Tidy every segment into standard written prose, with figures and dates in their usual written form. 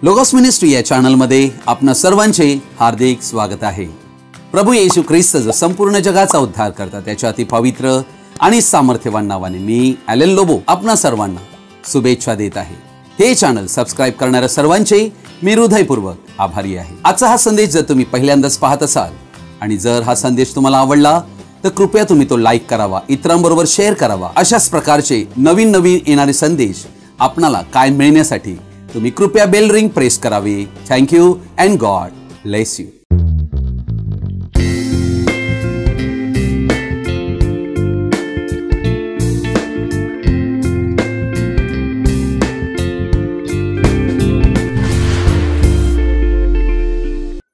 Logos ministry या channel मध्ये आपणा सर्वांचे हार्दिक स्वागत आहे। प्रभू येशू ख्रिस्त जो संपूर्ण जगाचा उद्धार करता त्याच्या अति पवित्र आणि सामर्थ्यवान नावाने मी ॲलन लोबो आपणा सर्वांना शुभेच्छा देत आहे। हे चॅनल सबस्क्राइब करणाऱ्या सर्वांचे मी हृदयपूर्वक आभारी आहे। आजचा हा संदेश जर तुम्ही पहिल्यांदाच पाहत असाल आणि जर हा संदेश तुम्हाला आवडला तर कृपया तुम्ही तो लाईक करावा, इतरांबरोबर शेअर करावा। अशाच प्रकारचे नवीन येणारे संदेश आपणाला काय मिळण्यासाठी तुम्ही कृपया बेल रिंग प्रेस करावे। Thank you and God bless you.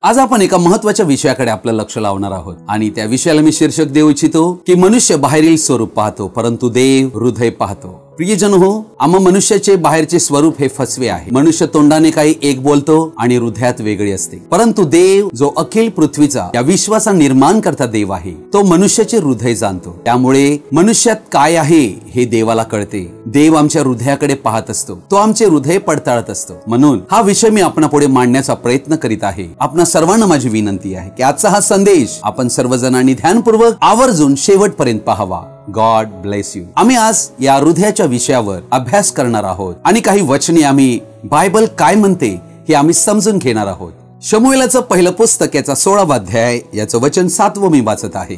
आज आपण एका महत्त्वाच्या विषयाकडे आपलं लक्ष लावणार आहोत आणि त्या विषयाला मी शीर्षक देऊ इच्छितो की मनुष्य बाहेरील स्वरूप पाहतो परंतु देव हृदय पाहतो। प्रियजन हो, आम्हा मनुष्याचे बाहेरचे स्वरूप हे फसवे आहे। मनुष्य तोंडाने काही एक बोलतो आणि हृदयात वेगळी असते, परंतु देव जो अखिल पृथ्वीचा या विश्वाचा निर्माण करता देव आहे तो मनुष्याचे हृदय जाणतो। त्यामुळे मनुष्यात काय आहे हे देवाला कळते। देव आमच्या हृदयाकडे पाहत असतो, तो आमचे हृदय पडताळत असतो। म्हणून हा विषय मी आपणापुढे मांडण्याचा प्रयत्न करीत आहे। आपणा सर्वांना माझी विनंती आहे की आजचा हा संदेश आपण सर्वजणांनी ध्यानपूर्वक आवर्जून शेवटपर्यंत पाहावा। God bless you. आम्ही आज या हृदयाच्या विषयावर अभ्यास करणार आहोत आणि काही वचने आम्ही बायबल काय म्हणते हे आम्ही समजून घेणार आहोत। शमूएलाचं पहिलं पुस्तक याचा 16वा अध्याय याचं वचन 7वं मी वाचत आहे।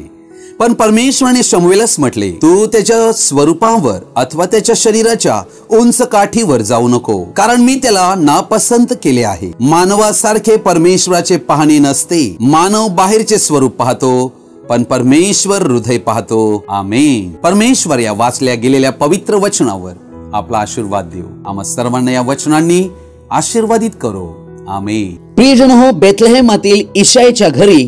पण परमेश्वराने शमूएलास म्हटले, तू त्याच्या स्वरूपावर अथवा त्याच्या शरीराच्या उंच काठीवर जाऊ नको, कारण मी त्याला नापसंत केले आहे। मानवासारखे परमेश्वराचे पाहणे नसते। मानव बाहेरचे स्वरूप पाहतो पण परमेश्वर हृदय पाहतो। आमेन। परमेश्वर या वाचल्या गेलेल्या पवित्र वचनावर आपला आशीर्वाद देऊ। आम्हा सर्वांना या वचनांनी आशीर्वादित करो। आमेन। प्रियजन हो, बेथलेहेमातील इशायच्या घरी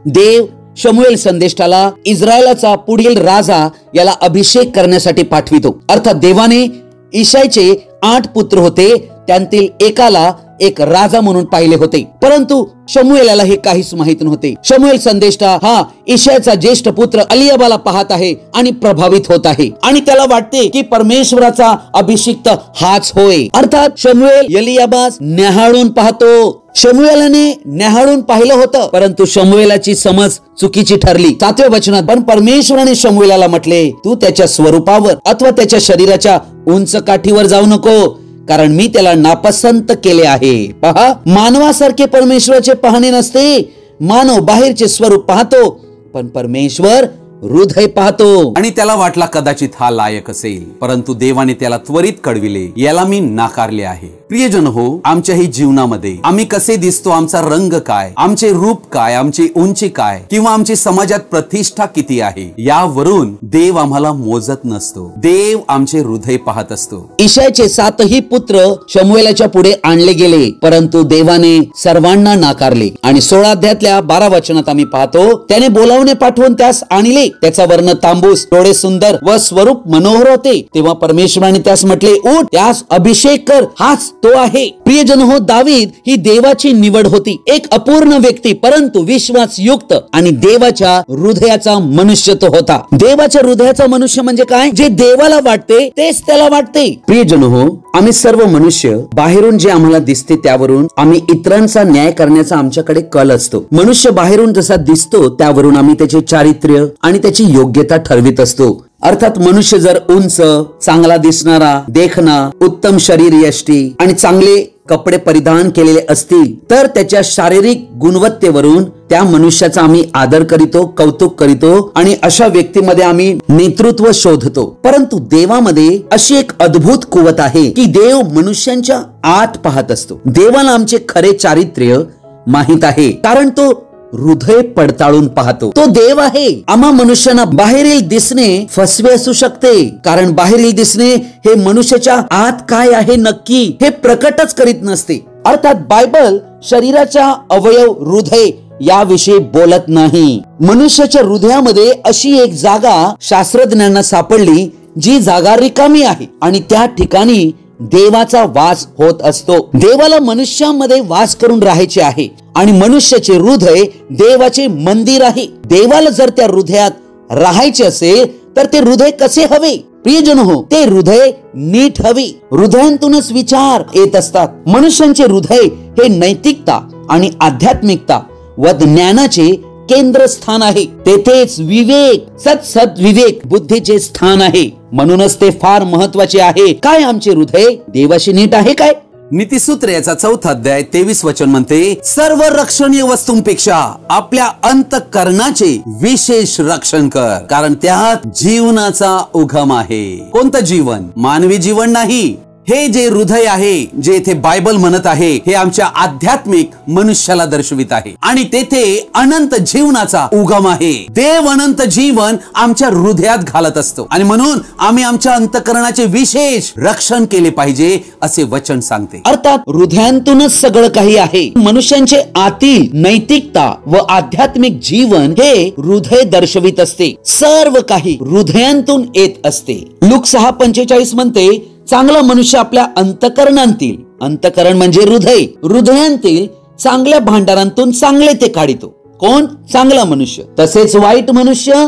देव शमूएल संदेष्टाला इस्रायलाचा पुढील राजा याला अभिषेक करण्यासाठी पाठवितो। अर्थात देवाने इशायचे 8 पुत्र होते, त्यांतील एकाला एक राजा म्हणून पाहिले होते, परंतु शमूएलाला हे काहीच माहित नव्हते। शमूएल संदेष्टा हा इशायाचा ज्येष्ठ पुत्र एलियाबाला पाहत आहे आणि प्रभावित होत आहे आणि त्याला वाटते की परमेश्वराचा अभिषिक्त हाच होय। अर्थात शमूएल एलियाबास न्याहाळून पाहतो। शमूएलाने न्याहाळून पाहिलं होतं, परंतु शमूएलाची समज चुकीची ठरली। 7व्या वचनात पण परमेश्वराने शमूएलाला म्हटले, तू त्याच्या स्वरूपावर अथवा त्याच्या शरीराच्या उंच काठीवर जाऊ नको, कारण मी त्याला नापसंत केले आहे। पहा, मानवासारखे परमेश्वराचे पाहणे नसते। मानव बाहेरचे स्वरूप पाहतो पण परमेश्वर हृदय पाहतो। आणि त्याला वाटला कदाचित हा लायक असेल, परंतु देवाने त्याला त्वरित कळविले, याला मी नाकारले आहे। प्रियजन हो, आमच्याही जीवनामध्ये आम्ही कसे दिसतो, आमचा रंग काय, आमचे रूप काय, आमची उंची काय किंवा आमची समाजात प्रतिष्ठा किती आहे यावरून देव आम्हाला मोजत नसतो। देव आमचे हृदय पाहत असतो। इशायचे 7ही पुत्र शमूएलाच्या पुढे आणले गेले, परंतु देवाने सर्वांना नाकारले। आणि 16 अध्यायातल्या 12 वचनात आम्ही पाहतो, त्याने बोलावणे पाठवून त्यास आणले। त्याचा वर्ण तांबूस, डोळे सुंदर व स्वरूप मनोहर होते। तेव्हा परमेश्वराने त्यास म्हटले, उठ, त्यास अभिषेक कर, हाच तो आहे। प्रियजन हो, दावीद ही देवाची निवड होती, एक अपूर्ण व्यक्ती परंतु विश्वासयुक्त आणि देवाच्या हृदयाचा मनुष्य तो होता। देवाच्या हृदयाचा मनुष्य म्हणजे काय? जे देवाला वाटते तेच त्याला वाटते। प्रियजन हो, आम्ही सर्व मनुष्य बाहेरून जे आम्हाला दिसते त्यावरून आम्ही इतरांचा न्याय करण्याचा आमच्याकडे कल असतो। मनुष्य बाहेरून जसा दिसतो त्यावरून आम्ही त्याचे चारित्र्य आणि त्याची योग्यता ठरवित असतो। अर्थात मनुष्य जर उंच, चांगला दिसणारा, देखणा, उत्तम शरीर यष्टी आणि चांगले कपडे परिधान केलेले असतील तर त्याच्या शारीरिक गुणवत्तेवरून त्या मनुष्याचा आम्ही आदर करीतो, कौतुक करीतो आणि अशा व्यक्तीमध्ये आम्ही नेतृत्व शोधतो। परंतु देवामध्ये अशी एक अद्भुत कुवत आहे की देव मनुष्यांच्या आत पाहत असतो। देवाला आमचे खरे चारित्र्य माहित आहे, कारण तो हृदय पडताळून पाहतो। तो देव आहे। आम्हा मनुष्यांना बाहेरील दिसणे फसवे असू शकते, कारण बाहेरील दिसणे हे मनुष्याच्या आत काय आहे नक्की हे प्रकटच करीत नसते। अर्थात बायबल शरीराच्या अवयव हृदय याविषयी बोलत नाही। मनुष्याच्या हृदयामध्ये अशी एक जागा शास्त्रज्ञांना सापडली जी जागा रिकामी आहे आणि त्या ठिकाणी देवाचा वास होत असतो। देवाला मनुष्यामध्ये वास करून राहायचे आहे आणि मनुष्याचे हृदय देवाचे मंदिर आहे। देवाला जर त्या हृदयात राहायचे असेल तर ते हृदय कसे हवे? प्रियजन हो, ते हृदय नीट हवे. हृदयांतूनच विचार येत असतात. मनुष्यांचे हृदय हे नैतिकता आणि आध्यात्मिकता व ज्ञानाचे केंद्रस्थान आहे. तेथेच विवेक, सद्विवेक बुद्धीचे स्थान आहे. म्हणूनच ते फार महत्वाचे आहे. काय आमचे हृदय देवाशी नीट आहे काय? नीतिसूत्र याचा 4 अध्याय 23 वचन म्हणते, सर्व रक्षणीय वस्तूंपेक्षा आपल्या अंतःकरणाचे विशेष रक्षण कर, कारण त्यात जीवनाचा उगम आहे. कोणतं जीवन? मानवी जीवन नाही. हे जे हृदय आहे, जे इथे बायबल म्हणत आहे, हे आमच्या आध्यात्मिक मनुष्याला दर्शवित आहे आणि तेथे अनंत जीवनाचा उगम आहे. देव अनंत जीवन आमच्या हृदयात घालत असतो आणि म्हणून आम्ही आमच्या अंतःकरणाचे विशेष रक्षण केले पाहिजे असे वचन सांगते. अर्थात हृदयांतूनच सगळं काही आहे. मनुष्यांचे आतील नैतिकता व आध्यात्मिक जीवन हे हृदय दर्शवित असते. सर्व काही हृदयांतून येत असते. लूक 6:45 म्हणते, चांगला मनुष्य आपल्या अंतःकरणांतील, अंतःकरण म्हणजे हृदय, हृदयांतील चांगल्या भांडारांतून चांगले ते काढितो. कोण? चांगला मनुष्य. तसेच वाईट मनुष्य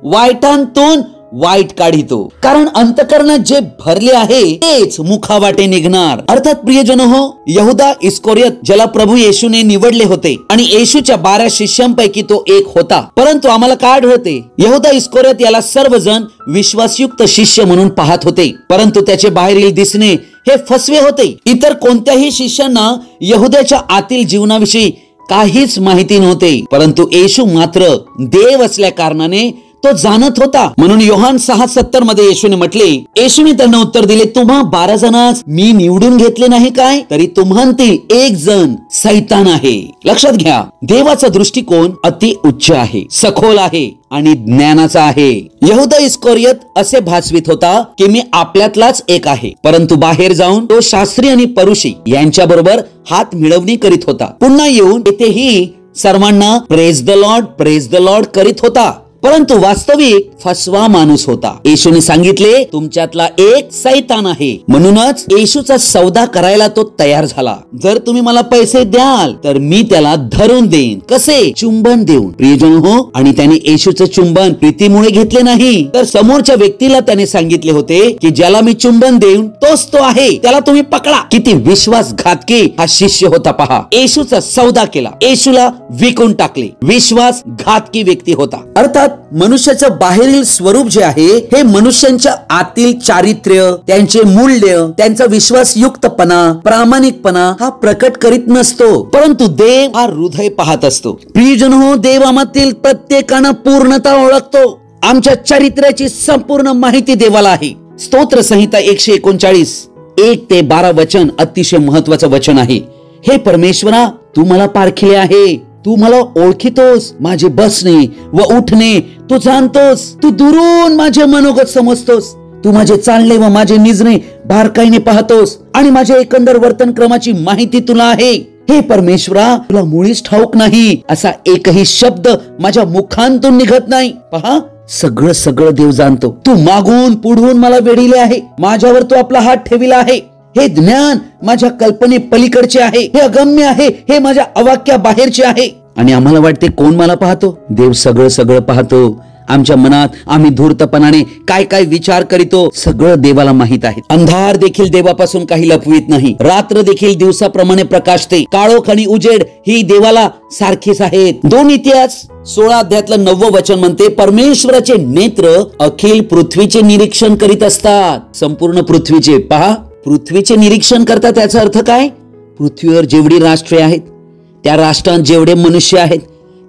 वाईटांतून वाईट काढितो, कारण अंतःकरणात जे भरले आहे तेच मुखावाटे निघणार. अर्थात प्रियजन हो, यहुदा इस्करियोत, ज्याला प्रभू येशूने निवडले होते आणि येशूच्या 12 शिष्यांपैकी तो एक होता, परंतु आम्हाला काय आढळते? यहुदा इस्करियोत याला सर्वजण विश्वासयुक्त शिष्य म्हणून पाहत होते, परंतु त्याचे बाहेरील दिसणे हे फसवे होते. इतर कोणत्याही शिष्यांना यहुद्याच्या आतील जीवनाविषयी काहीच माहिती नव्हते, परंतु येशू मात्र देव असल्या कारणाने तो जाणत होता. म्हणून योहान 6:70 मध्ये येशूने म्हटले, येशूने त्यांना उत्तर दिले, तुम्हा 12 जणांस मी निवडून घेतले नाही काय? तरी तुम्हांतील एक जण सैतान आहे. लक्षात घ्या, देवाचा दृष्टिकोन अति उच्च आहे, सखोल आहे आणि ज्ञानाचा आहे. यहुदा इस्करियोत असे भासवित होता की मी आपल्यातलाच एक आहे, परंतु बाहेर जाऊन तो शास्त्री आणि परुषी यांच्या बरोबर हात मिळवणी करीत होता. पुन्हा येऊन येथेही सर्वांना प्रेज द लॉर्ड करीत होता, परंतु वास्तविक फसवा माणूस होता. येशूने सांगितले, तुमच्यातला एक सैतान आहे. म्हणूनच येशूचा सौदा करायला तो तयार झाला. जर तुम्ही मला पैसे द्याल तर मी त्याला धरून देईन. कसे? चुंबन देऊन. प्रियजन हो, आणि त्याने येशूचं चुंबन प्रीतीमुळे घेतले नाही, तर समोरच्या व्यक्तीला त्याने सांगितले होते की ज्याला मी चुंबन देईन तोच तो आहे, त्याला तुम्ही पकडा. किती विश्वासघातकी हा शिष्य होता पहा. येशूचा सौदा केला, येशूला विकून टाकले. विश्वासघातकी व्यक्ती होता. अर्थात मनुष्याचं बाहेरील स्वरूप जे आहे हे मनुष्यांच्या आतील चारित्र्य, त्यांचे मूल्य, त्यांचा विश्वासयुक्तपणा, प्रामाणिकपणा हा प्रकट करीत नसतो, परंतु देव हा हृदय पाहत असतो. प्रियजन हो, देव आम्हातील प्रत्येकानं पूर्णता ओळखतो. आमच्या चरित्र्याची संपूर्ण माहिती देवाला आहे. स्तोत्र संहिता 139 1 ते 12 वचन अतिशय महत्वाचं वचन आहे. हे परमेश्वरा, तू मला पारखिले आहे, तू मला ओळखितोस. माझे बसणे व उठणे तू जाणतोस. तू दुरून माझे मनोगत समजतोस. तू माझे चालणे व माझे निजणे बारकाईने पाहतोस आणि माझ्या एकंदर वर्तन क्रमाची माहिती तुला आहे. हे परमेश्वरा, तुला मुळीच ठाऊक नाही असा एकही शब्द माझ्या मुखांतून निघत नाही. पहा, सगळं देव जाणतो. तू मागून पुढून मला वेढिले आहे. माझ्यावर तू आपला हात ठेविला आहे. हे ज्ञान माझ्या कल्पने पलीकडचे आहे. हे अगम्य आहे. हे माझ्या अवाक्या बाहेरचे आहे. आणि आम्हाला वाटते कोण मला पाहतो? देव सगळं पाहतो. आमच्या मनात आम्ही धूर्तपणाने काय काय विचार करीतो सगळं देवाला माहित आहे. अंधार देखील देवापासून काही लपवित नाही. रात्र देखील दिवसाप्रमाणे प्रकाशते. काळोख आणि उजेड ही देवाला सारखीच आहेत. 2 इतिहास 16 अध्यायातलं 9 वचन म्हणते, परमेश्वराचे नेत्र अखिल पृथ्वीचे निरीक्षण करीत असतात. संपूर्ण पृथ्वीचे. पहा, पृथ्वीचे निरीक्षण करतात. त्याचा अर्थ काय? पृथ्वीवर जेवढी राष्ट्रे आहेत, त्या राष्ट्रांत जेवढे मनुष्य आहेत,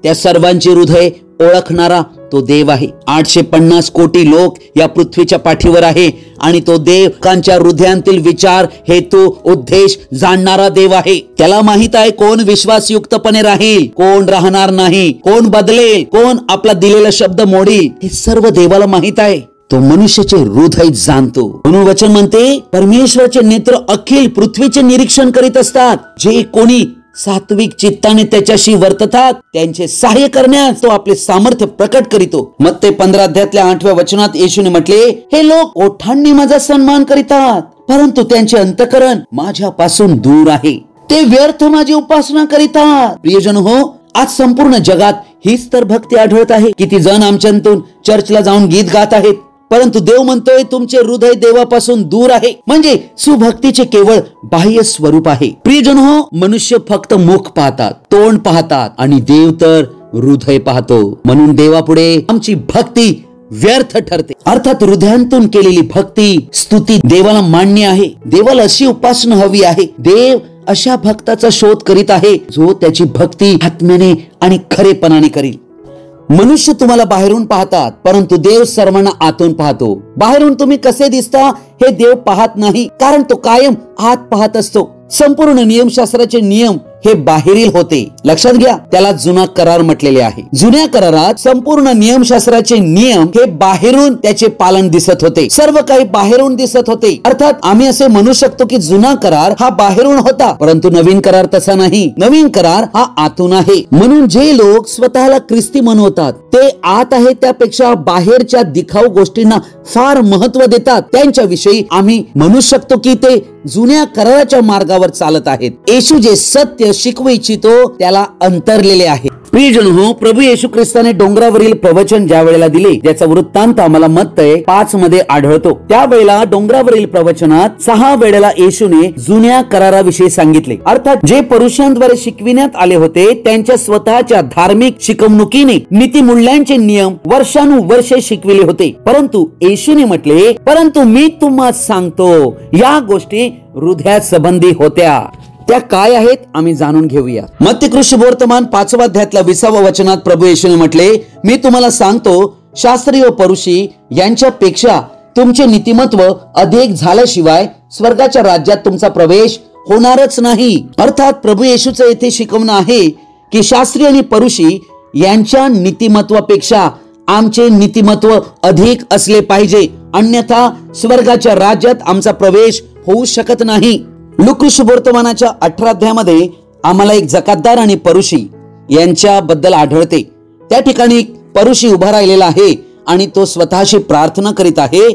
त्या सर्वांचे हृदय ओळखणारा तो देव आहे. 850 कोटी लोक या पृथ्वीच्या पाठीवर आहे आणि तो देवांच्या हृदयांतील विचार, हेतू, उद्देश जाणणारा देव आहे. त्याला माहित आहे कोण विश्वासयुक्तपणे राहील, कोण राहणार नाही, कोण बदलेल, कोण आपला दिलेला शब्द मोडील. हे सर्व देवाला माहित आहे. तो मनुष्याचे हृदय जाणतो. म्हणून वचन म्हणते, परमेश्वराचे नेत्र अखिल पृथ्वीचे निरीक्षण करीत असतात. जे कोणी सात्विक चित्ताने त्याच्याशी वर्ततात त्यांचे सहाय्य करण्यास तो आपले सामर्थ्य प्रकट करीतो. मत्ते 15 अध्यायातल्या 8व्या वचनात येशूने म्हटले, हे लोक ओठांनी माझा सन्मान करीतात, परंतु त्यांचे अंतःकरण माझ्यापासून दूर आहे. ते व्यर्थ माझी उपासना करीतात. प्रियजन हो, आज संपूर्ण जगात हीच तर भक्ती आढळत आहे. किती जण आमच्यातून चर्चला जाऊन गीत गात आहेत, परंतु देव म्हणतोय तुमचे हृदय देवापासून दूर आहे. म्हणजे सुभक्तीचे केवळ बाह्य स्वरूप आहे. प्रियजन हो, मनुष्य फक्त मुख पाहतात, तोंड पाहतात, आणि देव तर हृदय पाहतो. म्हणून देवापुढे आमची भक्ती व्यर्थ ठरते. अर्थात हृदयांतून केलेली भक्ती, स्तुती देवाला मान्य आहे. देवाला अशी उपासना हवी आहे. देव अशा भक्ताचा शोध करीत आहे जो त्याची भक्ती आत्म्याने आणि खरेपणाने करील. मनुष्य तुम्हाला बाहेरून पाहतात, परंतु देव सर्वांना आतून पाहतो. बाहेरून तुम्ही कसे दिसता हे देव पाहत नाही, कारण तो कायम आत पाहत असतो. संपूर्ण नियमशास्त्राचे नियम हे बाहेरील होते. लक्षात घ्या, त्याला जुना करार म्हटलेले आहे. जुन्या करारात संपूर्ण नियमशास्त्राचे नियम हे बाहेरून त्याचे पालन दिसत होते. सर्व काही बाहेरून दिसत होते. अर्थात आम्ही असे म्हणू शकतो की जुना करार हा बाहेरून होता, परंतु नवीन करार तसा नाही. नवीन करार हा आतून आहे. म्हणून जे लोक स्वतःला ख्रिस्ती म्हणवतात ते आत आहे त्यापेक्षा बाहेरच्या दिखाऊ गोष्टींना फार महत्व देतात. त्यांच्याविषयी आम्ही म्हणू शकतो की ते जुन्या कराराच्या मार्गावर चालत आहेत. येशू जे सत्य शिकवू इच्छितो त्याला अंतरलेले आहे. प्रियजन हो, प्रभू येशू ख्रिस्ताने डोंगरावरील प्रवचन ज्या वेळेला दिले, ज्याचा वृत्तांत आम्हाला मत्तय 5 मध्ये आढळतो, त्यावेळेला डोंगरावरील प्रवचनात 6 वेळेला येशूने जुन्या कराराविषयी सांगितले. अर्थात जे पुरुषांद्वारे शिकविण्यात आले होते त्यांच्या स्वतःच्या धार्मिक शिकवणुकीने नीतिमूल्यांचे नियम वर्षानुवर्षे शिकविले होते. परंतु येशूने म्हटले, परंतु मी तुम्हाला सांगतो या गोष्टी हृदयात संबंधी होत्या. त्या काय आहेत आम्ही जाणून घेऊया. मत्ती सुवर्तमान 5व्या अध्यायातल्या 20व्या वचनात प्रभू येशूने म्हटले, मी तुम्हाला सांगतो शास्त्री व परुषी यांच्यापेक्षा तुमचे नीतिमत्व अधिक झाल्याशिवाय स्वर्गाच्या राज्यात तुमचा प्रवेश होणारच नाही. अर्थात प्रभू येशूचं येथे शिकवणं आहे की शास्त्री आणि परुषी यांच्या नीतिमत्वापेक्षा आमचे नीतिमत्व अधिक असले पाहिजे, अन्यथा स्वर्गाच्या राज्यात आमचा प्रवेश होऊ शकत नाही. लूका सुवर्तमानाच्या 18 अध्यायामध्ये आम्हाला एक जकातदार आणि परुषी यांच्याबद्दल आढळते. त्या ठिकाणी परुषी उभा राहिलेला आहे आणि तो स्वतःशी प्रार्थना करीत आहे,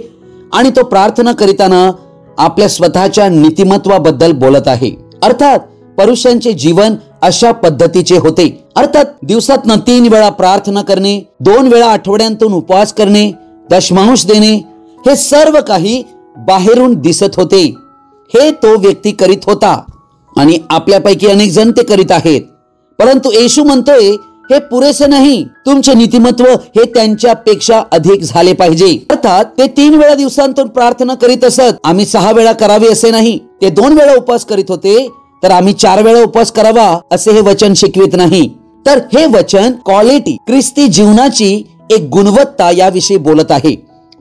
आणि तो प्रार्थना करीताना आपल्या स्वतःच्या नीतिमत्वाबद्दल बोलत आहे. अर्थात परुषांचे जीवन अशा पद्धतीचे होते. अर्थात दिवसातनं 3 वेळा प्रार्थना करणे, 2 वेळा आठवड्यांतून उपवास करणे, दशमांश देणे, हे सर्व काही बाहेरून दिसत होते. हे तो व्यक्ती करीत होता आणि आपल्यापैकी अनेक जण ते करीत आहेत. परंतु येशू म्हणतोय हे पुरेसे नाही, तुमचे नीतिमत्व हे त्यांच्यापेक्षा अधिक झाले पाहिजे. अर्थात ते 3 वेळा दिवसांतून प्रार्थना करीत असत. आम्ही 6 वेळा करावे असे नाही. ते 2 वेळा उपवास करीत होते, तर आम्ही 4 वेळा उपवास करावा असे हे वचन शिकवित नाही. तर हे वचन क्वालिटी, ख्रिस्ती जीवनाची एक गुणवत्ता याविषयी बोलत आहे.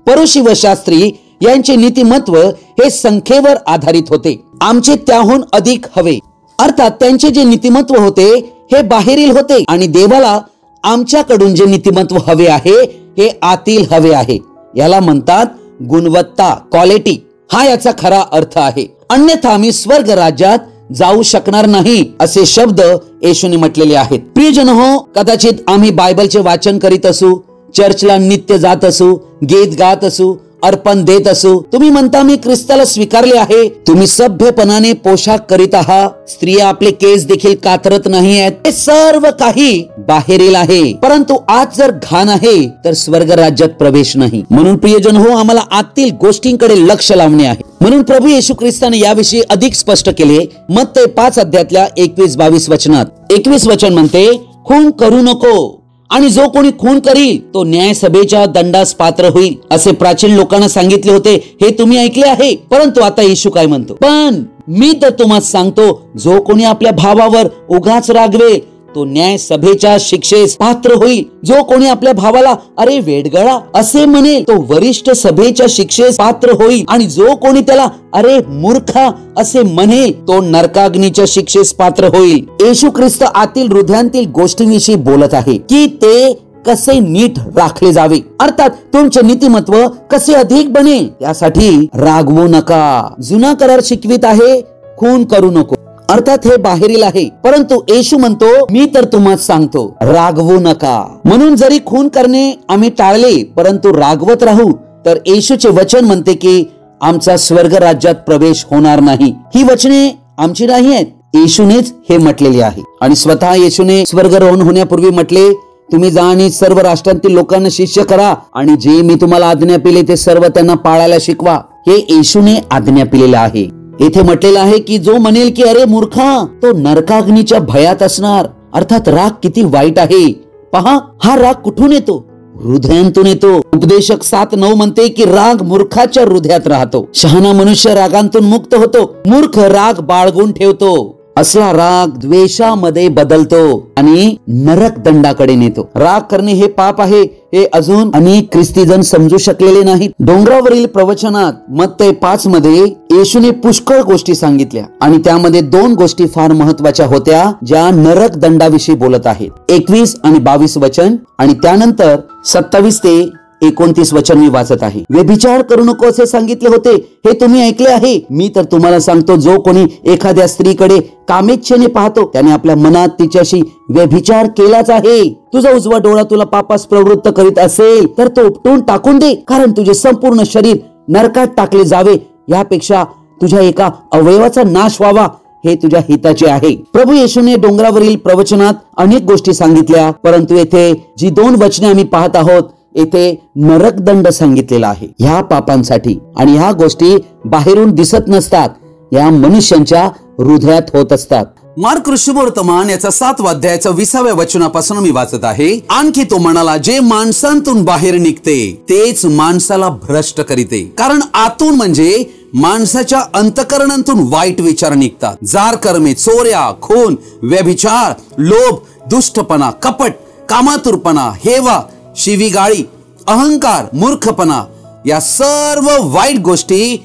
परुषी व शास्त्री यांचे नीतिमत्व हे संख्येवर आधारित होते. आमचे त्याहून अधिक हवे. अर्थात त्यांचे जे नीतिमत्व होते हे बाहेरील होते, आणि देवाला आमच्याकडून जे नीतिमत्व हवे आहे हे आतील हवे आहे. याला म्हणतात गुणवत्ता, क्वालिटी. हा याचा खरा अर्थ आहे. अन्यथा आम्ही स्वर्ग राज्यात जाऊ शकणार नाही असे शब्द येशूने म्हटलेले आहेत. प्रियजन हो, कदाचित आम्ही बायबलचे वाचन करीत असू, चर्चला नित्य जात असू, गीत गात असू, अर्पण देत असू, तुम्ही म्हणता मी ख्रिस्ताला स्वीकारले आहे, तुम्ही सभ्यपणाने पोशाख करीत आहात, स्त्रिया आपले केस देखील कातरत नाही आहेत, हे सर्व काही बाहेरील आहे. परंतु आज जर घाण आहे तर स्वर्ग राज्यात प्रवेश नाही. म्हणून प्रियजन हो, आम्हाला आतील गोष्टींकडे लक्ष लावणे आहे. म्हणून प्रभू येशू ख्रिस्ताने याविषयी अधिक स्पष्ट केले. मत्ती 5 अध्यायातल्या 21-22 वचनात 21 वचन म्हणते, खून करू नको, आणि जो कोणी खून करील तो न्यायसभेच्या दंडास पात्र होईल, असे प्राचीन लोकांना सांगितले होते. हे तुम्ही ऐकले आहे. परंतु आता येशू काय म्हणतो, पण मी तर तुम्हाला सांगतो, जो कोणी आपल्या भावावर उगाच रागवेल तो न्यायसभेच्या शिक्षेस पात्र होईल. जो कोणी आपल्या भावाला अरे वेडगळा असे म्हणेल तो वरिष्ठ सभेच्या शिक्षेस पात्र होईल, आणि जो कोणी त्याला अरे मूर्खा असे म्हणेल तो नरकाग्नीच्या शिक्षेस पात्र होईल. येशू ख्रिस्त आतील हृदयांतील गोष्टींविषयी बोलत आहे की ते कसे नीट राखले जावे. अर्थात तुमचे नीतिमत्व कसे अधिक बनेल यासाठी रागवू नका. जुना करार शिकवित आहे खून करू नको. अर्थात हे बाहेरील आहे. परंतु येशू म्हणतो मी तर तुम्हाला सांगतो रागवू नका. म्हणून जरी खून करणे आम्ही टाळले परंतु रागवत राहू तर येशूचे वचन म्हणते की आमचा स्वर्ग राज्यात प्रवेश होणार नाही. ही वचने आमची नाही आहेत, येशूनेच हे म्हटलेले आहे. आणि स्वतः येशूने स्वर्गारोहण होण्यापूर्वी म्हटले तुम्ही जा आणि सर्व राष्ट्रांतील लोकांना शिष्य करा आणि जे मी तुम्हाला आज्ञा पिले ते सर्व त्यांना पाळायला शिकवा. हे येशूने आज्ञा पिलेलं आहे. येथे म्हटलेलं आहे की जो म्हणेल की अरे मूर्खा, तो नरकाग्नीच्या भयात असणार. अर्थात राग किती वाईट आहे. पहा, हा राग कुठून येतो? हृदयांतून येतो. उपदेशक 7:9 म्हणते की राग मूर्खाच्या हृदयात राहतो. शहाणा मनुष्य रागांतून मुक्त होतो, मूर्ख राग बाळगून ठेवतो. असला राग द्वेषामध्ये बदलतो आणि नरक दंडाकडे नेतो. राग करणे हे पाप आहे हे अजून अनेक ख्रिस्तीजन समजू शकलेले नाहीत. डोंगरावरील प्रवचनात मत्तय 5 मध्ये येशूने पुष्कळ गोष्टी सांगितल्या आणि त्यामध्ये 2 गोष्टी फार महत्वाच्या होत्या ज्या नरक दंडाविषयी बोलत आहेत. 21 आणि 22 वचन आणि त्यानंतर 27 ते 29 वचन मी वाचत आहे. व्यभिचार करू नको असे सांगितले होते, हे तुम्ही ऐकले आहे. मी तर तुम्हाला सांगतो, जो कोणी एखाद्या स्त्रीकडे कामेच्छेने पाहतो त्याने आपल्या मनात तिच्याशी व्यभिचार केलाच आहे. तुझा उजवा डोळा तुला पापास प्रवृत्त करीत असेल तर तो उपटून टाकून दे, कारण तुझे संपूर्ण शरीर नरकात टाकले जावे यापेक्षा तुझ्या एका अवयवाचा नाश व्हावा हे तुझ्या हिताचे आहे. प्रभू येशूने डोंगरावरील प्रवचनात अनेक गोष्टी सांगितल्या, परंतु येथे जी 2 वचने आम्ही पाहत आहोत येथे नरकदंड सांगितलेला आहे ह्या पापांसाठी. आणि ह्या गोष्टी बाहेरून दिसत नसतात, या मनुष्यांच्या हृदयात होत असतात. मार्क शुभवर्तमान याचा 7 अध्यायाचा 20व्या वचनापासून मी वाचत आहे. आणखी तो म्हणाला, जे माणसांतून बाहेर निघते तेच माणसाला भ्रष्ट करीते, कारण आतून म्हणजे माणसाच्या अंतःकरणातून वाईट विचार निघतात. जार कर्मे, चोऱ्या, खून, व्यभिचार, लोभ, दुष्टपणा, कपट, कामातुरपणा, हेवा, शिवीगाळी, अहंकार, मूर्खपणा या सर्व वाईट गोष्टी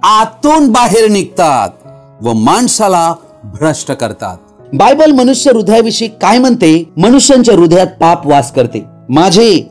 आतून बाहेर निघतात व माणसाला भ्रष्ट करतात. बायबल मनुष्य हृदयाविषयी काय म्हणते? मनुष्यांच्या हृदयात पाप वास करते.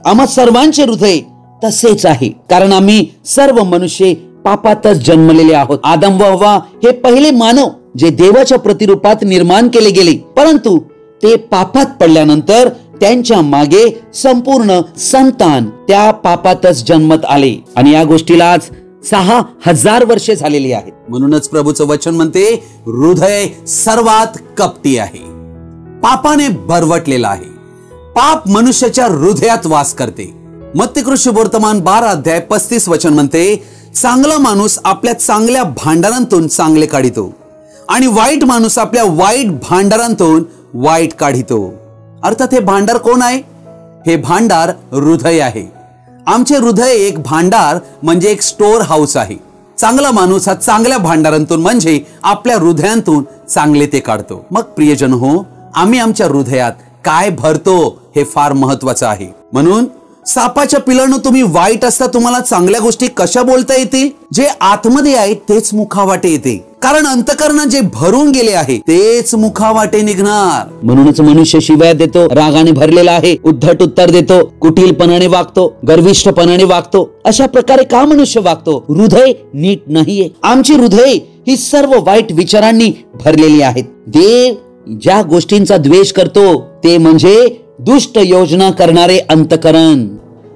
आम्हा सर्वांचे हृदय तसेच आहे, कारण आम्ही सर्व मनुष्य पापातच जन्मलेले आहोत. आदम व हव्वा हे पहिले मानव जे देवाच्या प्रतिरूपात निर्माण केले गेले, परंतु ते पापात पडल्यानंतर त्यांच्या मागे संपूर्ण संतान त्या पापातच जन्मत आले आणि या गोष्टीला आज 6000 वर्षे झालेली आहेत. म्हणूनच प्रभूचं वचन म्हणते, हृदय सर्वात कपटी आहे, पापाने भरवटलेला आहे. पाप मनुष्याच्या हृदयात वास करते. मत्ती शुभवर्तमान 12 अध्याय 35 वचन म्हणते, चांगला माणूस आपल्या चांगल्या भांडारांतून चांगले काढितो आणि वाईट माणूस आपल्या वाईट भांडारांतून वाईट काढितो. अर्थात हे भांडार कोण आहे? हे भांडार हृदय आहे. आमचे हृदय एक भांडार म्हणजे एक स्टोर हाऊस आहे. चांगला माणूस हा चांगल्या भांडारांतून म्हणजे आपल्या हृदयांतून चांगले ते काढतो. मग प्रियजन हो, आम्ही आमच्या हृदयात काय भरतो हे फार महत्वाचं आहे. म्हणून सापाच्या पिलानं तुम्ही वाईट असता तुम्हाला चांगल्या गोष्टी कशा बोलता येतील? जे आतमध्ये आहे तेच मुखावाटे येते, कारण अंतःकरणात जे भरून गेले आहे तेच मुखावाटे निघणार. म्हणूनच मनुष्य शिव्या देतो, रागाने भरलेला आहे, उद्धट उत्तर देतो, कुटीलपणाने वागतो, गर्विष्ठपणाने वागतो. अशा प्रकारे का मनुष्य वागतो? हृदय नीट नाहीये. आमची हृदय ही सर्व वाईट विचारांनी भरलेली आहेत. देव ज्या गोष्टींचा द्वेष करतो ते म्हणजे दुष्ट योजना करणारे अंतःकरण.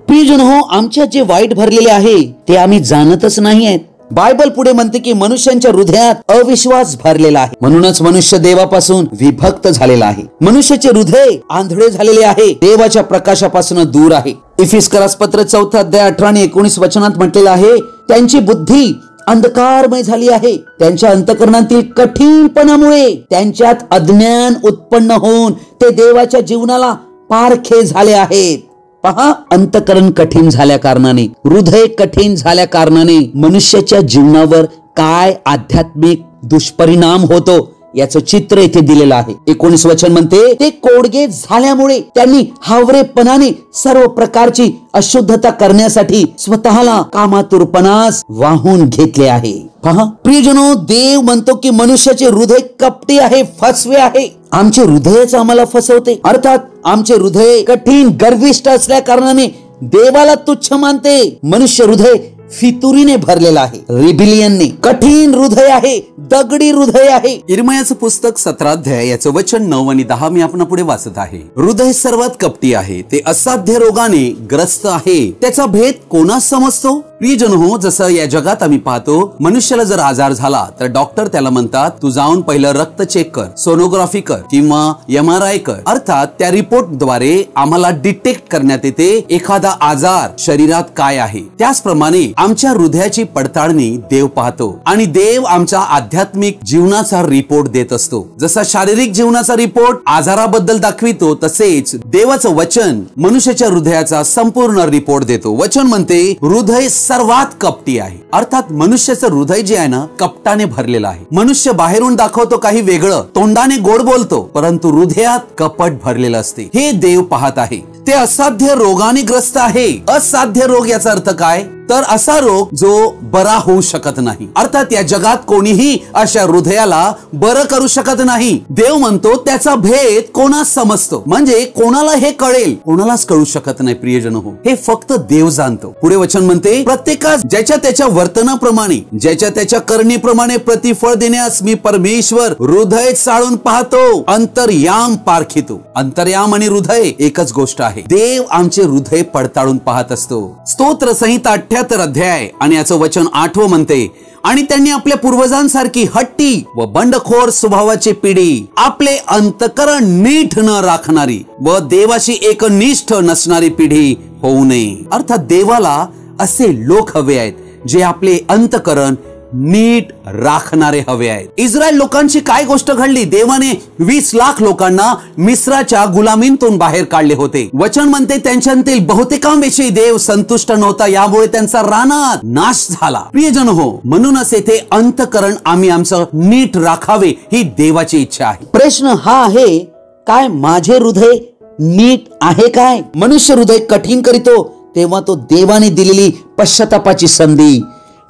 प्रियजन हो, आमच्यात जे वाईट भरलेले आहे ते आम्ही जाणतच नाही आहेत. बायबल पुढे म्हणते की मनुष्यांच्या हृदयात अविश्वास भरलेला आहे, म्हणूनच मनुष्य देवापासून विभक्त झालेला आहे. मनुष्याचे हृदय आंधळे झालेले आहे, देवाच्या प्रकाशापासून दूर आहे. इफिस्करास पत्र 4 अध्याय 18 आणि 19 वचनात म्हटलेलं आहे, त्यांची बुद्धी अंधकारमय झाली आहे, त्यांच्या अंतःकरणातील कठीणपणामुळे त्यांच्यात अज्ञान उत्पन्न होऊन ते देवाच्या जीवनाला पारखे झाले आहेत. पहा, अंतःकरण कठीण झाल्या कारणाने, हृदय कठीण झाल्या कारणाने मनुष्याच्या जीवनावर काय आध्यात्मिक दुष्परिणाम होतो याचं चित्र इथे दिलेलं आहे. 19 वचन म्हणते, ते कोडगे झाल्यामुळे त्यांनी हावरेपणाने सर्व प्रकारची अशुद्धता करण्यासाठी स्वतःला कामातुरपणास वाहून घेतले आहे. पहा प्रियजनो, देव म्हणतो की मनुष्याचे हृदय कपटी आहे, फसवे आहे. आमचे हृदयच आम्हाला फसवते. अर्थात आमचे हृदय कठीण गर्विष्ठ असल्या कारणाने देवाला तुच्छ मानते. मनुष्य हृदय फितुरीने भरलेला आहे, रिबिलियनने. कठीण हृदय आहे, दगडी हृदय आहे. इर्मयाचं पुस्तक 17 अध्याय याचं वचन 9 आणि 10 मी आपण पुढे वाचत आहे. हृदय सर्वात कपटी आहे, ते असाध्य रोगाने ग्रस्त आहे, त्याचा भेद कोणास समजतो? प्रियजन हो, जसं या जगात आम्ही पाहतो, मनुष्याला जर आजार झाला तर डॉक्टर त्याला म्हणतात तू जाऊन पहिलं रक्त चेक कर, सोनोग्राफी कर किंवा MRI कर. अर्थात त्या रिपोर्टद्वारे आम्हाला डिटेक्ट करण्यात येते एखादा आजार शरीरात काय आहे. त्याचप्रमाणे आमच्या हृदयाची पडताळणी देव पाहतो आणि देव आमच्या आध्यात्मिक जीवनाचा रिपोर्ट देत असतो. जसा शारीरिक जीवनाचा रिपोर्ट आजाराबद्दल दाखवितो, तसेच देवाचं वचन मनुष्याच्या हृदयाचा संपूर्ण रिपोर्ट देतो. वचन म्हणते हृदय सर्वात कपटी आहे. अर्थात मनुष्याचं हृदय जे आहे ना, कपटाने भरलेलं आहे. मनुष्य बाहेरून दाखवतो काही वेगळं, तोंडाने गोड बोलतो, परंतु हृदयात कपट भरलेलं असते. हे देव पाहत आहे. ते असाध्य रोगाने ग्रस्त आहे. असाध्य रोग याचा अर्थ काय? तर असा रोग जो बरा होऊ शकत नाही. अर्थात या जगात कोणीही अशा हृदयाला बरं करू शकत नाही. देव म्हणतो त्याचा भेद कोणास समजतो, म्हणजे कोणाला हे कळेल? कोणालाच कळू शकत नाही. प्रियजन हो, हे फक्त देव जाणतो. पुढे वचन म्हणते प्रत्येकास ज्याच्या त्याच्या वर्तनाप्रमाणे, ज्याच्या त्याच्या करणीप्रमाणे प्रतिफळ देण्यास मी परमेश्वर हृदय चाळून पाहतो, अंतर्याम पारखितो. अंतर्याम आणि हृदय एकच गोष्ट आहे. देव आमचे हृदय पडताळून पाहत असतो. स्तोत्र संहिता 78 अध्याय आणि याचं वचन 8 म्हणते आणि त्यांनी आपल्या पूर्वजांसारखी हट्टी व बंडखोर स्वभावाची पिढी, आपले अंतकरण नीट न राखणारी व देवाशी एकनिष्ठ नसणारी पिढी होऊ नये. अर्थात देवाला असे लोक हवे आहेत जे आपले अंतकरण नीट राखणारे हवे आहेत. इस्रायल लोकांची काय गोष्ट घडली? देवाने 20 लाख लोकांना मिस्राच्या गुलामीतून बाहेर काढले होते. वचन म्हणते त्यांच्यातील बहुतेकांविषयी देव संतुष्ट नव्हता, यामुळे त्यांचा रानात नाश झाला. प्रियजन हो, म्हणूनच येथे अंतकरण आम्ही आमचं नीट राखावे ही देवाची इच्छा आहे. प्रश्न हा आहे, काय माझे हृदय नीट आहे काय? मनुष्य हृदय कठीण करीतो तेव्हा तो देवाने दिलेली पश्चातापाची संधी,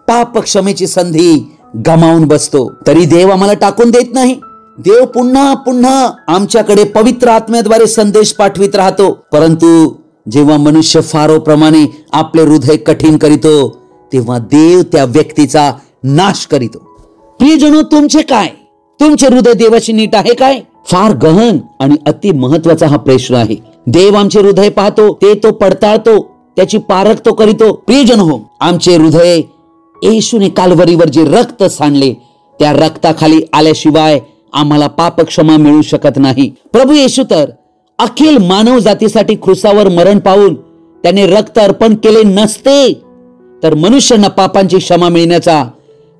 पाप क्षमेची संधी गमावून बसतो. तरी देव आम्हाला टाकून देत नाही. देव पुन्हा पुन्हा आमच्याकडे पवित्र आत्म्याद्वारे संदेश पाठवित राहतो. परंतु जेव्हा मनुष्य फारो प्रमाणे आपले हृदय कठीण करीतो तेव्हा देव त्या व्यक्तीचा नाश करीतो. प्रियजनो, तुमचे काय? तुमचे हृदय देवाशी नीट आहे काय? फार गहन आणि अति महत्वाचा हा प्रश्न आहे. देव आमचे हृदय पाहतो, ते तो पडताळतो, त्याची पारख तो करीतो. प्रियजन हो, आमचे हृदय येशूने काल्वरीवर जे रक्त सांडले त्या रक्ताखाली आल्याशिवाय आम्हाला पाप क्षमा मिळू शकत नाही. प्रभू येशू तर अखिल मानव जातीसाठी क्रूसावर मरण पावून त्याने रक्त अर्पण केले नसते तर मनुष्यांना पापांची क्षमा मिळण्याचा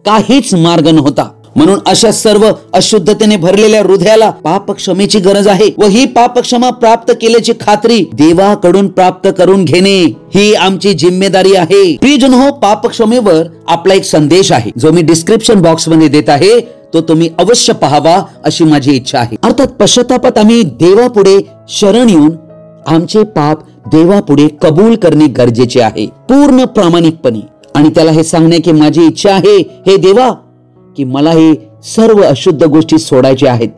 काहीच मार्ग नव्हता. म्हणून अशा सर्व अशुद्धतेने भरलेल्या हृदयाला पाप क्षमेची गरज आहे व ही पाप क्षमा प्राप्त केल्याची खात्री देवाकडून प्राप्त करून घेणे ही आमची जिम्मेदारी आहे. प्रियजन हो, पाप क्षमेवर आपला एक संदेश आहे जो मी डिस्क्रिप्शन बॉक्स मध्ये देत आहे, तो तुम्ही अवश्य पाहावा अशी माझी इच्छा आहे. अर्थात पश्चातापात आम्ही देवापुढे शरण येऊन आमचे पाप देवापुढे कबूल करणे गरजेचे आहे, पूर्ण प्रामाणिकपणे. आणि त्याला हे सांगणे की माझी इच्छा आहे, हे देवा, की मला हे सर्व अशुद्ध गोष्टी सोडायच्या आहेत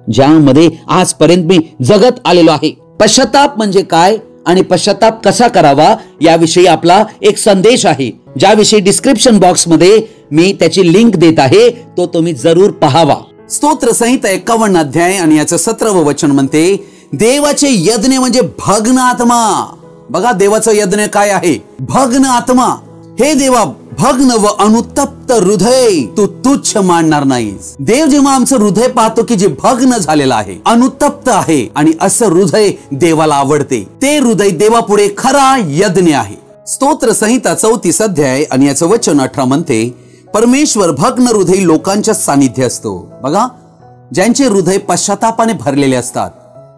ज्यामध्ये आजपर्यंत मी जगत आलेलो आहे. पश्चाताप म्हणजे काय आणि पश्चाताप कसा करावा याविषयी आपला एक संदेश आहे, ज्याविषयी डिस्क्रिप्शन बॉक्स मध्ये मी त्याची लिंक देत आहे, तो तुम्ही जरूर पाहावा. स्तोत्र संहिता 51 अध्याय आणि याचं 17 वचन म्हणते देवाचे यज्ञ म्हणजे भग्न आत्मा. बघा, देवाचं यज्ञ काय आहे? भग्न आत्मा. हे देवा, भग्न व अनुतप्त हृदय तू तुच्छ मानणार नाहीस. देव जेव्हा आमचं हृदय पाहतो की जे भग्न झालेलं आहे, अनुतप्त आहे, आणि असं हृदय देवाला आवडते. ते हृदय देवापुढे खरा यज्ञ आहे. स्तोत्र संहिता 34 अध्याय आणि याचं वचन 18 म्हणते परमेश्वर भग्न हृदय लोकांच्या सानिध्य असतो. बघा, ज्यांचे हृदय पश्चातापाने भरलेले असतात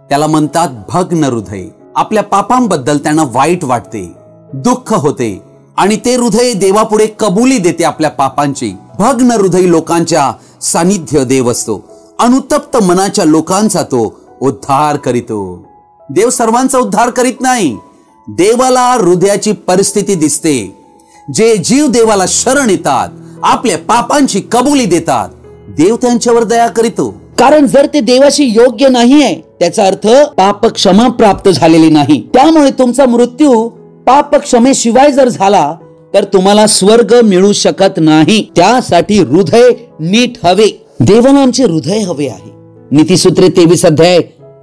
त्याला म्हणतात भग्न हृदय. आपल्या पापांबद्दल त्यांना वाईट वाटते, दुःख होते आणि ते हृदय देवापुढे कबुली देते आपल्या पापांची. भग्न हृदय लोकांच्या सानिध्य देव असतो. अनुतप्त मनाच्या लोकांचा तो उद्धार करीतो. देव सर्वांचा उद्धार करीत नाही. देवाला हृदयाची परिस्थिती दिसते. जे जीव देवाला शरण येतात, आपल्या पापांची कबुली देतात, देव त्यांच्यावर दया करीतो. कारण जर ते देवाशी योग्य नाही आहे त्याचा अर्थ पाप क्षमा प्राप्त झालेली नाही. त्यामुळे तुमचा मृत्यू पाप क्षमेशिवाय जर झाला तर तुम्हाला स्वर्ग मिळू शकत नाही. त्यासाठी हृदय नीट हवे. देवाला आमचे हृदय हवे आहे. नीतिसूत्रे 23 अध्याय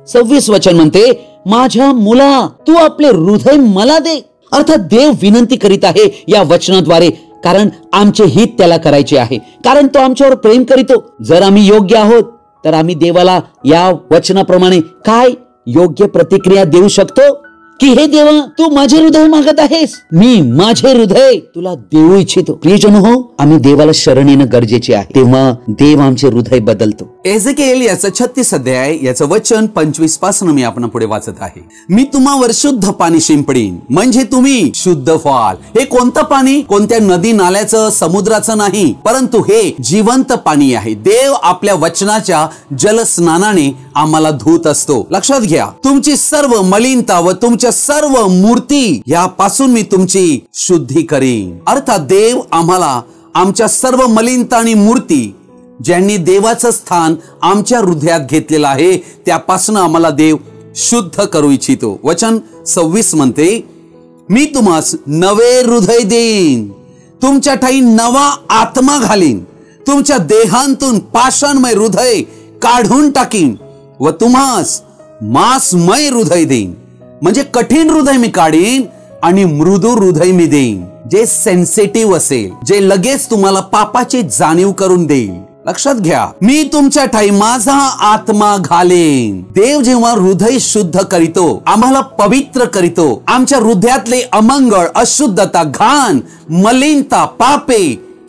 26 वचन म्हणते, माझ्या मुला तू आपले हृदय मला दे. अर्थात देव विनंती करीत आहे या वचनाद्वारे, कारण आमचे हित त्याला करायचे आहे, कारण तो आमच्यावर प्रेम करीतो. जर आम्ही योग्य आहोत तर आम्ही देवाला या वचनाप्रमाणे काय योग्य प्रतिक्रिया देऊ शकतो की हे देवा, तू माझे हृदय मागत आहेस, मी माझे हृदय तुला देऊ इच्छितो. प्रियजन हो, आम्ही देवाला शरण येणं गरजेचे आहे, तेव्हा देव आमचे हृदय बदलतो. एझेकिएल याचं 36 अध्याय याचं वचन 25 पासून मी आपण पुढे वाचत आहे. मी तुम्हावर शुद्ध पाणी शिंपडीन, म्हणजे तुम्ही शुद्ध व्हाल. हे कोणतं पाणी? कोणत्या नदी नाल्याचं, समुद्राचं नाही, परंतु हे जिवंत पाणी आहे. देव आपल्या वचनाच्या जलस्नानाने आम्हाला धुत असतो. लक्षात घ्या, तुमची सर्व मलिनता व तुमच्या सर्व मूर्ती यापासून मी तुमची शुद्धी करीन. अर्थात देव आम्हाला आमच्या सर्व मलिनता आणि मूर्ती, ज्यांनी देवाचं स्थान आमच्या हृदयात घेतलेलं आहे, त्यापासून आम्हाला देव शुद्ध करू इच्छितो. वचन 26 म्हणते, मी तुम्हास नवे हृदय देईन, तुमच्या ठाई नवा आत्मा घालीन, तुमच्या देहांतून पाषाणमय हृदय काढून टाकीन व तुम्हास मांसमय हृदय देईन. म्हणजे कठीण हृदय मी काढीन आणि मृदू हृदय मी देईन, जे सेन्सिटिव्ह असेल, जे लगेच तुम्हाला पापाची जाणीव करून देईल. लक्षात घ्या, मी तुमच्या ठाई माझा आत्मा घालेन. देव जेव्हा हृदय शुद्ध करीतो, आम्हाला पवित्र करीतो, आमच्या हृदयातले अमंगळ, अशुद्धता, घाण, मलिनता, पापे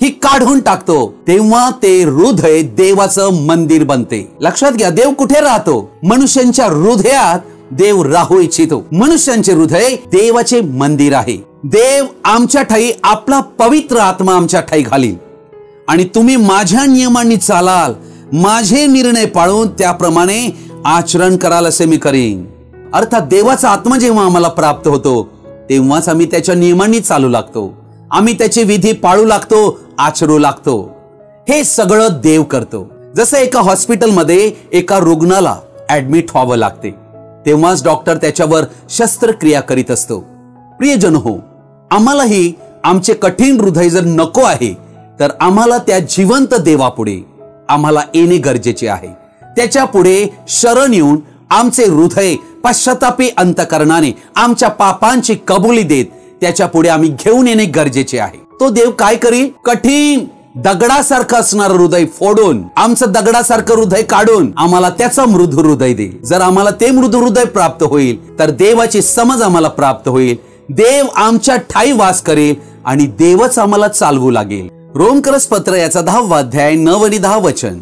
ही काढून टाकतो, तेव्हा ते हृदय देवाचं मंदिर बनते. लक्षात घ्या, देव कुठे राहतो? मनुष्यांच्या हृदयात देव राहू इच्छितो. मनुष्यांचे हृदय देवाचे मंदिर आहे. देव आमच्या ठाई आपला पवित्र आत्मा आमच्या ठाई घालील आणि तुम्ही माझ्या नियमांनी चालाल, माझे निर्णय पाळून त्याप्रमाणे आचरण कराल असे मी करीन. अर्थात देवाचा आत्मा जेव्हा आम्हाला प्राप्त होतो, तेव्हाच आम्ही त्याच्या नियमांनी चालू लागतो, आम्ही त्याचे विधी पाळू लागतो, आचरू लागतो. हे सगळं देव करतो. जसं एका हॉस्पिटलमध्ये एका रुग्णाला ऍडमिट व्हावं लागते, तेव्हाच डॉक्टर त्याच्यावर शस्त्रक्रिया करीत असतो. प्रियजन हो, आम्हालाही आमचे कठीण हृदय जर नको आहे, तर आम्हाला त्या जिवंत देवापुढे आम्हाला येणे गरजेचे आहे. त्याच्या पुढे शरण येऊन आमचे हृदय पश्चातापी अंतकरणाने आमच्या पापांची कबुली देत त्याच्या पुढे आम्ही घेऊन येणे गरजेचे आहे. तो देव काय करील? कठीण दगडासारखं असणारं हृदय फोडून, आमचं दगडासारखं हृदय काढून आम्हाला त्याचा मृदू हृदय देईल. जर आम्हाला ते मृदू हृदय प्राप्त होईल, तर देवाची समज आम्हाला प्राप्त होईल, देव आमच्या ठाई वास करेल आणि देवच आम्हाला चालवू लागेल. रोमकरस पत्र याचा 10वा अध्याय 9 आणि 10 वचन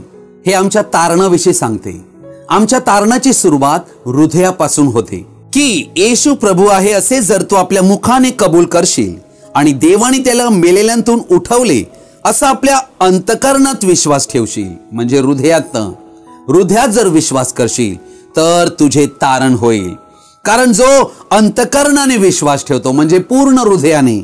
हे आमच्या तारणाविषयी सांगते. आमच्या तारणाची सुरुवात हृदयापासून होते की येशू प्रभू आहे असे जर तू आपल्या मुखाने कबूल करशील आणि देवाने त्याला मेलेल्यांतून उठवले असा आपल्या अंतकरणात विश्वास ठेवशील, म्हणजे हृदयात जर विश्वास करशील तर तुझे तारण होईल. कारण जो अंतकरणाने विश्वास ठेवतो, म्हणजे पूर्ण हृदयाने,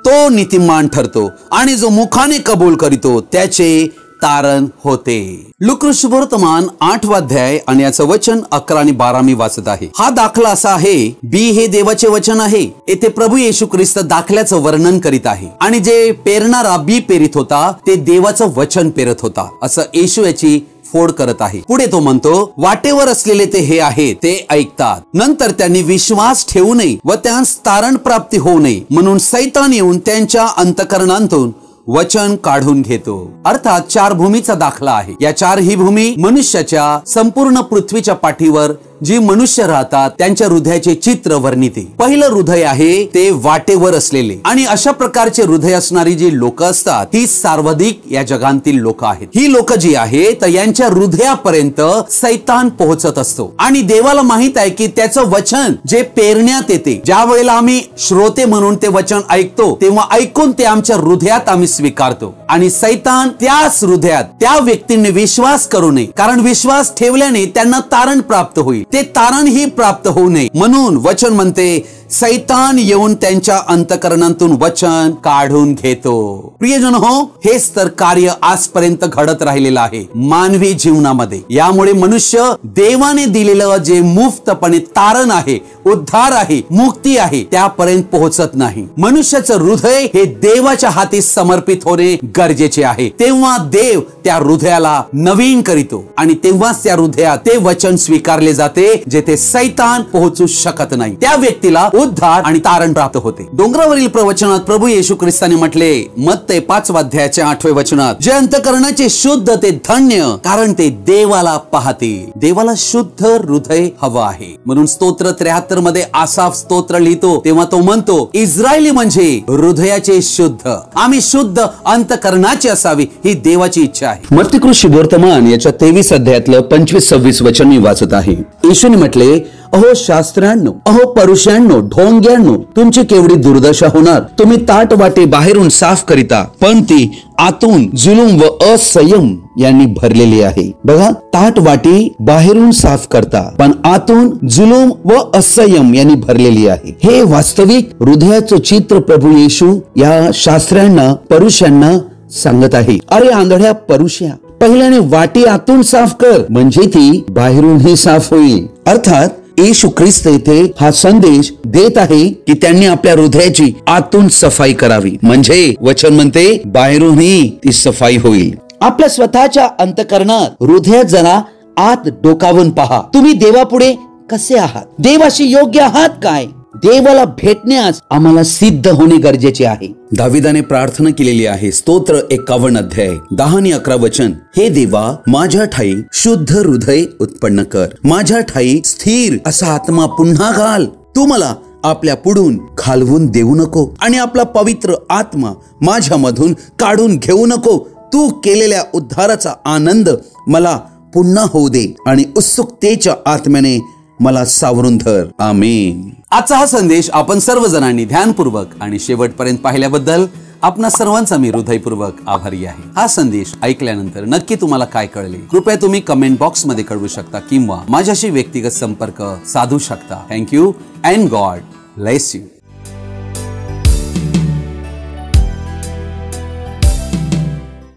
तो नीतिमान ठरतो आणि जो मुखाने कबूल करीतो त्याचे तारण होते. लूका शुभवर्तमान 8वा अध्याय आणि याचं वचन 11 आणि 12 मी वाचत आहे. हा दाखला असा आहे, बी हे देवाचे वचन आहे. येथे प्रभू येशू ख्रिस्त दाखल्याचं वर्णन करीत आहे आणि जे पेरणारा बी पेरीत होता ते देवाचं वचन पेरत होता, असं येशू याची फोड करत आहे. पुढे तो म्हणतो, वाटेवर असलेले ते हे आहे, ते ऐकतात, नंतर त्यांनी विश्वास ठेवू नये व त्यांस तारण प्राप्ती होऊ नये म्हणून सैतान येऊन त्यांच्या अंतकरणांतून वचन काढून घेतो. अर्थात 4 भूमीचा दाखला आहे. या 4 ही भूमी मनुष्याच्या संपूर्ण पृथ्वीच्या पाठीवर जी मनुष्य राहतात त्यांच्या हृदयाचे चित्र वर्णिते. पहिलं हृदय आहे ते वाटेवर असलेले, आणि अशा प्रकारचे हृदय असणारी जी लोक असतात ती सर्वाधिक या जगातील लोक आहेत. ही लोक जी आहेत यांच्या हृदयापर्यंत सैतान पोहोचत असतो आणि देवाला माहित आहे की त्याचं वचन जे पेरण्यात येते, ज्या वेळेला आम्ही श्रोते म्हणून ते वचन ऐकतो, तेव्हा ऐकून ते आमच्या हृदयात आम्ही स्वीकारतो आणि सैतान त्याच हृदयात त्या व्यक्तीने विश्वास करू नये, कारण विश्वास ठेवल्याने त्यांना तारण प्राप्त होईल, ते तारण ही प्राप्त होऊ नये म्हणून वचन म्हणते सैतान येऊन त्यांच्या अंतःकरणातून वचन काढून घेतो. प्रियजन हो, हेच तर कार्य आजपर्यंत घडत राहिलेलं आहे मानवी जीवनामध्ये. यामुळे मनुष्य देवाने दिलेलं जे मुफ्तपणे तारण आहे, उद्धार आहे, मुक्ती आहे, त्यापर्यंत पोहोचत नाही. मनुष्याचं हृदय हे देवाच्या हाती समर्पित होणे गरजेचे आहे. तेव्हा देव त्या हृदयाला नवीन करीतो आणि तेव्हाच त्या हृदयात ते वचन स्वीकारले जाते जेथे सैतान पोहोचू शकत नाही. त्या व्यक्तीला उद्धार आणि तारण प्राप्त होते. डोंगरावरील प्रवचनात प्रभू येशू ख्रिस्ताने म्हटले, मत्ते 5 अध्यायाच्या 8 वचनात, जे अंतःकरणाचे शुद्ध ते धन्य, कारण ते देवाला पाहतील. देवाला शुद्ध हृदय हवं आहे. म्हणून स्तोत्र 73 मध्ये आसाफ स्तोत्र लिहितो तेव्हा तो म्हणतो, इस्रायली म्हणजे हृदयाचे शुद्ध, आम्ही शुद्ध अंतःकरणाचे असावी ही देवाची इच्छा आहे. मत्ती वर्तमान याच्या 23 अध्यायातलं 25-26 वचन मी वाचत आहे. येशूने म्हटले, अहो शास्त्रांनो, अहो परुषांनो, ढोंग्यांनो, तुमची केवढी दुर्दशा होणार. तुम्ही ताट वाटे बाहेरून साफ करिता, पण ती आतून जुलूम व असंयम यांनी भरलेली आहे. बघा, ताट वाटी बाहेरून साफ करता, पण आतून जुलूम व असंयम यांनी भरलेली आहे. हे वास्तविक हृदयाचं चित्र प्रभू येशू या शास्त्रांना, परुषांना सांगत आहे. अरे आंधळ्या परुषा, पहिल्याने वाटी आतून साफ कर, म्हणजे ती बाहेरूनही साफ होईल. अर्थात येशू ख्रिस्त येथे हा संदेश देत आहे की त्यांनी आपल्या हृदयाची आतून सफाई करावी, म्हणजे वचन म्हणते बाहेरूनही ती सफाई होईल. आपल्या स्वतःच्या अंतःकरणात हृदयात जरा आत डोकावून पहा. तुम्ही देवापुढे कसे आहात? देवाशी योग्य आहात काय? देवाला भेटण्यास आम्हाला सिद्ध होणे गरजेचे आहे. दाविदाने प्रार्थना केलेली आहे. स्तोत्र 51 अध्याय 10 आणि 11 वचन, हे देवा, माझ्या ठाई शुद्ध हृदय उत्पन्न कर, माझ्या ठाई स्थिर असा आत्मा पुन्हा घाल. तू मला आपल्या पुढून घालवून देऊ नको आणि आपला पवित्र आत्मा माझ्यामधून काढून घेऊ नको. तू केलेल्या उद्धाराचा आनंद मला पुन्हा होऊ दे आणि उत्सुकतेच्या आत्म्याने मला सावरून धर. आमेन. आजचा हा संदेश आपण सर्वजणांनी ध्यानपूर्वक आणि शेवटपर्यंत पाहिल्याबद्दल आपणा सर्वांचा मी हृदयपूर्वक आभारी आहे. हा संदेश ऐकल्यानंतर नक्की तुम्हाला काय कळले, कृपया तुम्ही कमेंट बॉक्स मध्ये कळवू शकता किंवा माझ्याशी व्यक्तिगत संपर्क साधू शकता. Thank you and God bless you.